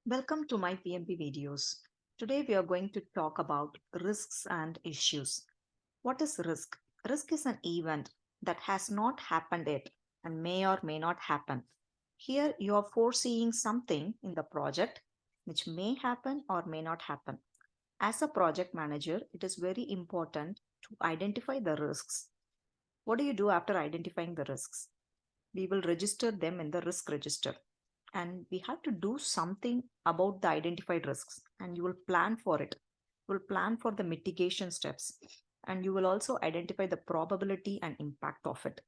Welcome to my PMP videos. Today we are going to talk about risks and issues. What is risk? Risk is an event that has not happened yet and may or may not happen. Here you are foreseeing something in the project which may happen or may not happen. As a project manager, it is very important to identify the risks. What do you do after identifying the risks? We will register them in the risk register, and we have to do something about the identified risks, and you will plan for it. You will plan for the mitigation steps, and you will also identify the probability and impact of it.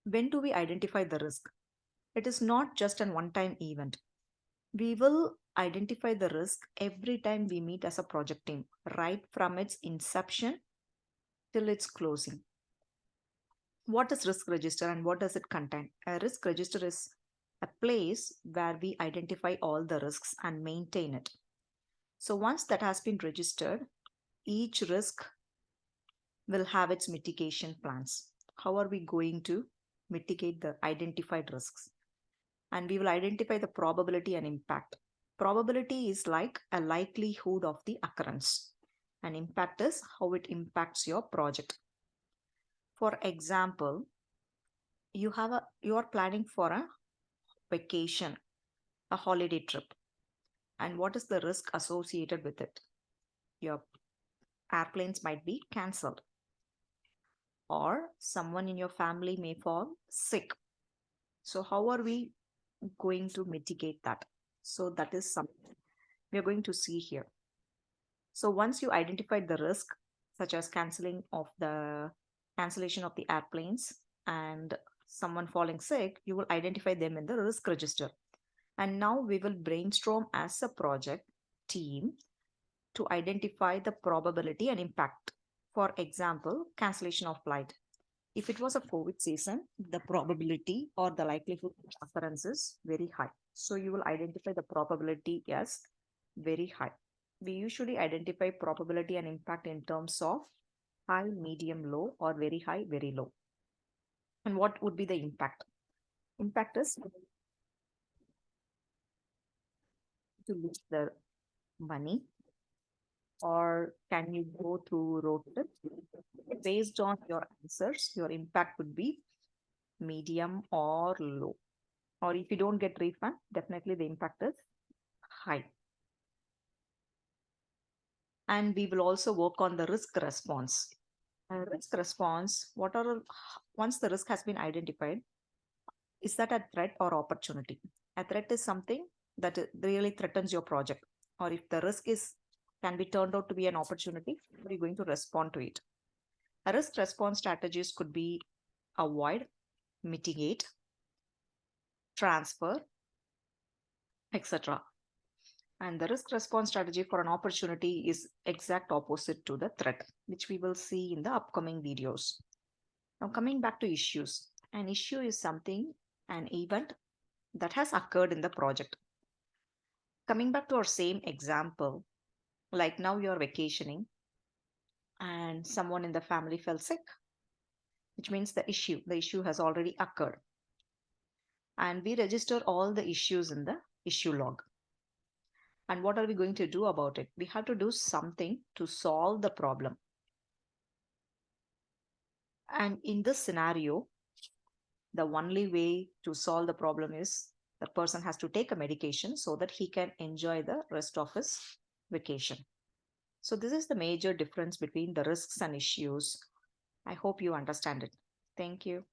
When do we identify the risk? It is not just an one time event. We will identify the risk every time we meet as a project team, right from its inception till its closing. What is risk register and what does it contain? A risk register is a place where we identify all the risks and maintain it. So once that has been registered, each risk will have its mitigation plans. How are we going to mitigate the identified risks? And we will identify the probability and impact. Probability is like a likelihood of the occurrence, and impact is how it impacts your project. For example, you are planning for a vacation, a holiday trip. And what is the risk associated with it? Your airplanes might be cancelled, or someone in your family may fall sick. So, how are we going to mitigate that? So, that is something we are going to see here. So, once you identify the risk, such as cancellation of the airplanes and someone falling sick, you will identify them in the risk register. And now we will brainstorm as a project team to identify the probability and impact. For example, cancellation of flight. If it was a COVID season, the probability or the likelihood of occurrence is very high. So you will identify the probability as very high. We usually identify probability and impact in terms of high, medium, low, or very high, very low. And what would be the impact? Impact is to lose the money, or can you go through road trip? Based on your answers, your impact would be medium or low. Or if you don't get refund, definitely the impact is high. And we will also work on the risk response. Risk response, once the risk has been identified, is that a threat or opportunity? A threat is something that really threatens your project. Or if the risk is can be turned out to be an opportunity, how are you going to respond to it? A risk response strategies could be avoid, mitigate, transfer, etc. And the risk response strategy for an opportunity is exact opposite to the threat, which we will see in the upcoming videos. Now coming back to issues. An issue is something, an event that has occurred in the project. Coming back to our same example, like now you're vacationing and someone in the family fell sick, which means the issue has already occurred. And we register all the issues in the issue log. And what are we going to do about it? We have to do something to solve the problem. And in this scenario, the only way to solve the problem is the person has to take a medication so that he can enjoy the rest of his vacation. So this is the major difference between the risks and issues. I hope you understand it. Thank you.